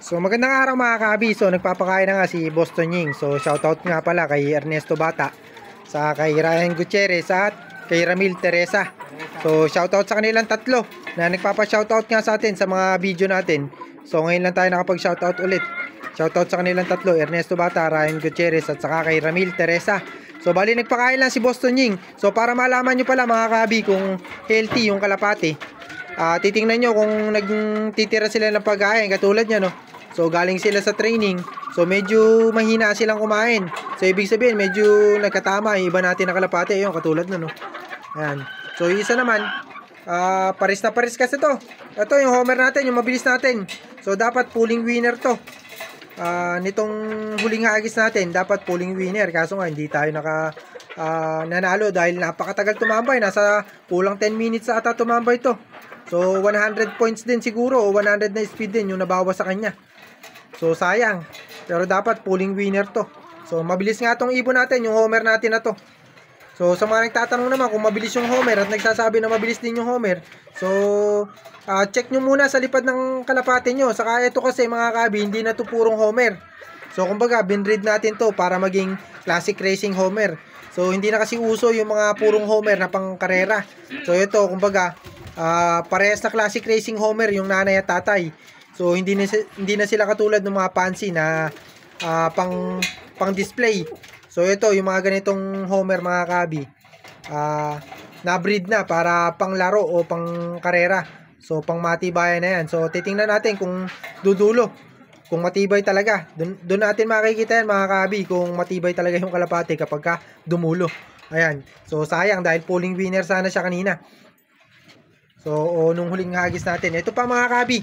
So magandang araw mga kaabi. So nagpapakain na nga si Boston Ying. So shoutout nga pala kay Ernesto Bata, sa kay Ryan Gutierrez at kay Ramil Teresa. So shoutout sa kanilang tatlo na nagpapa-shoutout nga sa atin sa mga video natin. So ngayon lang tayo nakapag-shoutout ulit. Shoutout sa kanilang tatlo, Ernesto Bata, Ryan Gutierrez at saka kay Ramil Teresa. So bali nagpakain lang si Boston Ying. So para malaman nyo pala mga kaabi kung healthy yung kalapati, titingnan nyo kung nagtitira sila ng pagkain katulad nya, no. So galing sila sa training, so medyo mahina silang kumain. So ibig sabihin medyo nagkatama yung iba natin na kalapati, yung katulad no. Ayan. So isa naman, pares na pares kasi to. Ito yung homer natin, yung mabilis natin. So dapat pulling winner to. Nitong huling hagis natin, dapat pulling winner. Kaso nga hindi tayo nanalo dahil napakatagal tumambay. Nasa kulang 10 minutes ata tumambay to. So 100 points din siguro o 100 na speed din yung nabawas sa kanya. So sayang, pero dapat pulling winner to. So mabilis nga tong ibon natin, yung homer natin na to. So sa mga nagtatanong naman kung mabilis yung homer at nagsasabi na mabilis din yung homer, so check nyo muna sa lipad ng kalapate nyo. Saka ito kasi mga kabi, hindi na to purong homer. So kumbaga binread natin to para maging classic racing homer. So hindi na kasi uso yung mga purong homer na pang karera. So ito kumbaga parehas na classic racing homer yung nanay at tatay. So hindi na sila katulad ng mga fancy na pang display. So ito yung mga ganitong homer mga kabi, na-breed na para pang laro o pang karera. So pang matibayan na yan. So titingnan natin kung dudulo, kung matibay talaga. Doon natin makikita yan mga kabi kung matibay talaga yung kalapate kapag ka dumulo. Ayan. So sayang dahil pulling winner sana siya kanina. So nung huling hagis natin, ito pa mga kabi.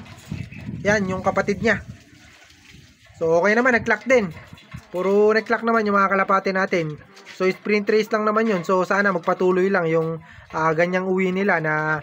Yan, yung kapatid niya. So, okay naman, nag-clock din. Puro nag-clock naman yung mga kalapate natin. So, sprint race lang naman yun. So, sana magpatuloy lang yung ganyang uwi nila na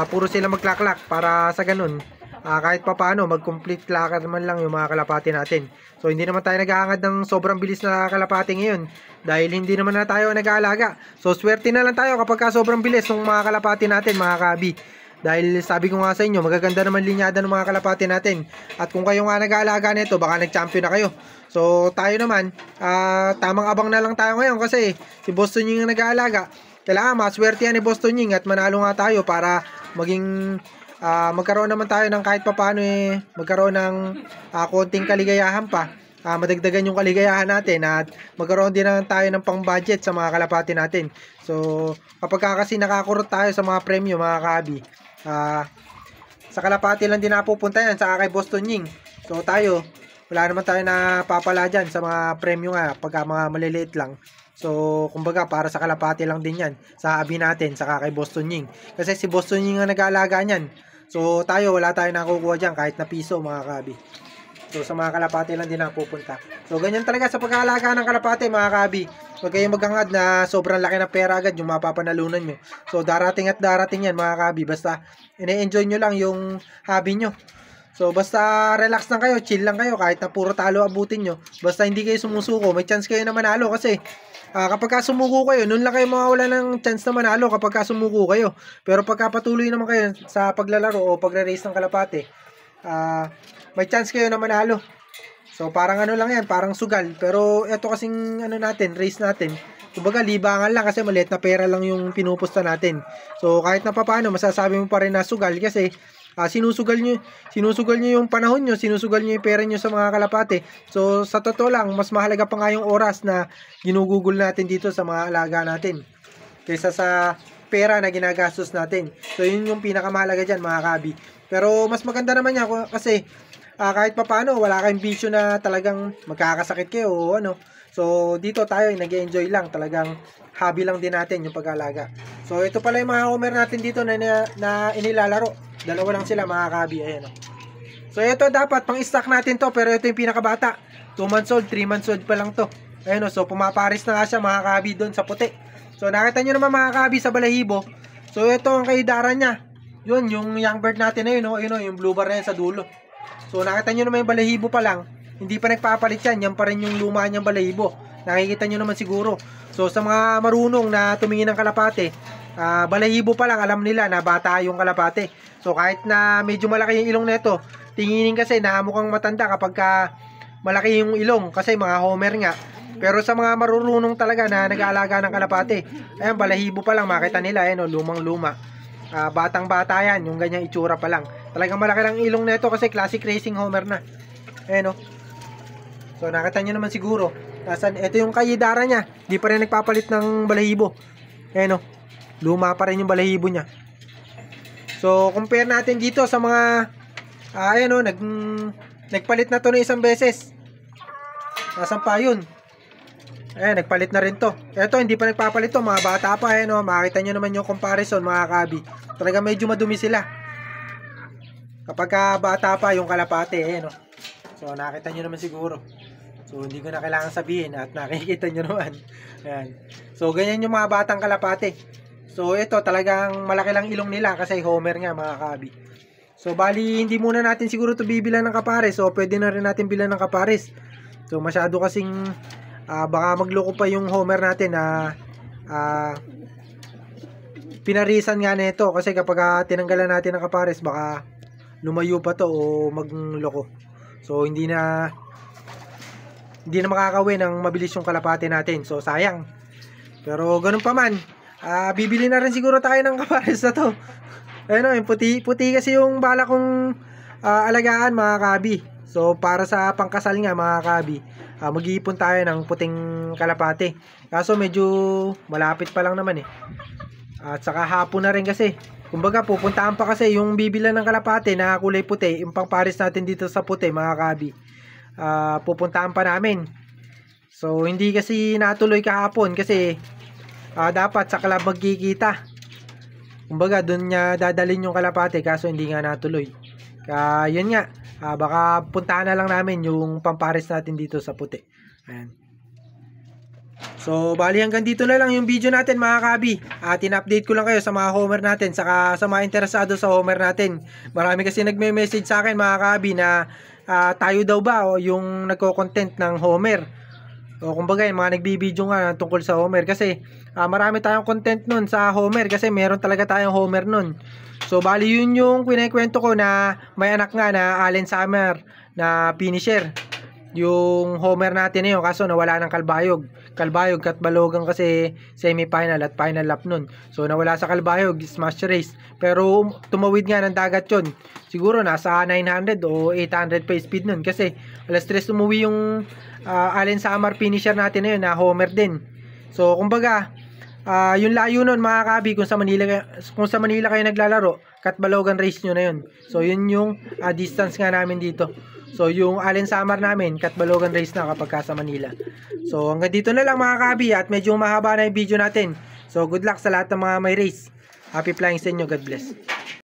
puro sila mag-clock-clock para sa ganun. Kahit pa paano, mag-complete clocker naman lang yung mga kalapate natin. So, hindi naman tayo nag-aangad ng sobrang bilis na kalapate ngayon. Dahil hindi naman na tayo nag-aalaga. So, swerte na lang tayo kapag sobrang bilis ng mga kalapate natin, mga kabi. Dahil sabi ko nga sa inyo, magaganda naman linyada ng mga kalapate natin. At kung kayo nga nag-aalaga nito, baka nag-champion na kayo. So tayo naman, tamang abang na lang tayo ngayon kasi si Boston Ying ang nag-aalaga. Kailangan maswerte yan ni Boston Ying at manalo nga tayo para maging magkaroon naman tayo ng kahit papano magkaroon ng konting kaligayahan pa. Madagdagan yung kaligayahan natin at magkaroon din naman tayo ng pang-budget sa mga kalapate natin. So kapag kasi nakakurot tayo sa mga premyo mga kabi, sa kalapati lang din napupunta yan, sa kay Boston Ying. So tayo, wala naman tayo na papala dyan sa mga premyo nga pagka mga maliliit lang. So kumbaga para sa kalapati lang din yan, sa abi natin, sa kay Boston Ying. Kasi si Boston Ying ang nag-aalaga niyan. So tayo, wala tayo nakukuha dyan kahit na piso mga kabi. So sa mga kalapati lang din napupunta. So ganyan talaga sa pag-aalaga ng kalapati mga kabi. Huwag kayong maghangad na sobrang laki ng pera agad yung mapapanalunan nyo. So darating at darating yan mga kabi. Basta ine-enjoy nyo lang yung hobby nyo. So basta relax lang kayo, chill lang kayo. Kahit na puro talo abutin nyo, basta hindi kayo sumusuko, may chance kayo na manalo. Kasi kapag sumuko kayo, nun lang kayo mawawala ng chance na manalo kapag sumuko kayo. Pero pagka patuloy naman kayo sa paglalaro o pagre-race ng kalapate, may chance kayo na manalo. So parang ano lang yan, parang sugal. Pero ito kasing ano natin, race natin, kumbaga libangan lang kasi maliit na pera lang yung pinupusta natin. So kahit na papaano, masasabi mo pa rin na sugal kasi sinusugal nyo yung panahon nyo, sinusugal nyo yung pera nyo sa mga kalapate. So sa totoo lang, mas mahalaga pa nga yung oras na ginugugol natin dito sa mga alaga natin kaysa sa pera na ginagastos natin. So yun yung pinakamahalaga dyan mga kabi. Pero mas maganda naman yan kasi kahit pa paano, wala kayong bisyo na talagang magkakasakit kayo o ano. So dito tayo nag-enjoy lang, talagang hobby lang din natin yung pag-alaga. So ito pala yung mga homer natin dito na inilalaro. Dalawa lang sila mga kabi, ayan o. So ito dapat pang stock natin to, pero ito yung pinakabata. 2 months old, 3 months old pa lang to. Ayan o, so pumaparis na nga siya mga kabi doon sa puti. So nakita nyo naman mga kabi sa balahibo. So ito ang kaidaran niya. Yun, yung young bird natin na yun o, yung blue bar na yan sa dulo. So nakita nyo naman yung balahibo pa lang, hindi pa nagpapalit yan, yan pa rin yung luma niyang balahibo. Nakikita nyo naman siguro. So sa mga marunong na tumingin ng kalapate, balahibo pa lang alam nila na bata yung kalapate. So kahit na medyo malaki yung ilong nito, tinginin kasi na mukhang matanda kapag ka malaki yung ilong kasi mga homer nga. Pero sa mga marurunong talaga na nag-aalaga ng kalapate, ayan, balahibo pa lang makita nila, ayan, lumang luma. Batang bata yan, yung ganyang itsura pa lang. Talagang malaki lang ilong na ito kasi classic racing homer na. Ayan, so nakita nyo naman siguro. Ito yung kayidara niya, di pa rin nagpapalit ng balahibo. Ayan, luma pa rin yung balahibo niya. So compare natin dito sa mga ayan, nagpalit na to ng isang beses. Nasaan pa yun? Ayan, nagpalit na rin to. Ito, hindi pa nagpapalit to. Mga bata pa, ayan, makikita nyo naman yung comparison, mga kabi. Talaga medyo madumi sila. Kapag bata pa yung kalapate, ayan, so nakita nyo naman siguro. So hindi ko na kailangan sabihin at nakikita nyo naman. Ayan. So ganyan yung mga batang kalapate. So ito, talagang malaki lang ilong nila kasi homer nga, mga kabi. So bali, hindi muna natin siguro to bibilan ng kapares. So pwede na rin natin bilan ng kapares. So masyado kasing baka magloko pa yung homer natin na pinarisan nga nito kasi kapag tinanggalan natin ng kapares baka lumayo pa to o magloko. So hindi na makakawin ng mabilis yung kalapate natin. So sayang. Pero ganun pa man, bibili na rin siguro tayo ng kapares na to. Ayun, yung puti kasi yung bala kong alagaan, mga kabi. So para sa pangkasal nga, mga kabi, mag-iipon tayo ng puting kalapate. Kaso medyo malapit pa lang naman At saka hapon na rin kasi. Kumbaga pupuntahan pa kasi yung bibilan ng kalapate na kulay puti, yung pangpares natin dito sa puti, mga kabi. Pupuntahan pa namin. So hindi kasi natuloy kahapon kasi dapat sa club magkikita. Kumbaga doon niya dadalhin yung kalapate kaso hindi nga natuloy. Kaya yun nga, baka puntahan na lang namin yung pampares natin dito sa puti. Ayan. So bali hanggang dito na lang yung video natin, mga kabi. In-update ko lang kayo sa mga homer natin, saka sa mga interesado sa homer natin. Marami kasi nagme-message sa akin, mga kabi, na tayo daw ba o yung nagko-content ng homer. O kumbaga yung mga nagbibideo nga tungkol sa homer kasi marami tayong content nun sa homer kasi meron talaga tayong homer nun. So bali yun yung kwento ko na may anak nga na Allen Summer na finisher. Yung homer natin na yun kaso nawala ng Kalbayog Katbalogan kasi semi-final at final lap nun. So nawala sa Kalbayog, smash race. Pero tumawid nga ng dagat yun. Siguro nasa 900 o 800 pa speed nun kasi alas 3 umuwi yung Allen Summer finisher natin na yun na homer din. So kumbaga yung layo nun, mga kabi, kung sa Manila kayo naglalaro, Katbalogan race nyo na yun. So yun yung distance nga namin dito. So yung Allen Summer namin, Katbalogan race na kapag sa Manila. So hanggang dito na lang, mga kabi, at medyo mahaba na yung video natin. So good luck sa lahat ng mga may race. Happy flying sa inyo. God bless.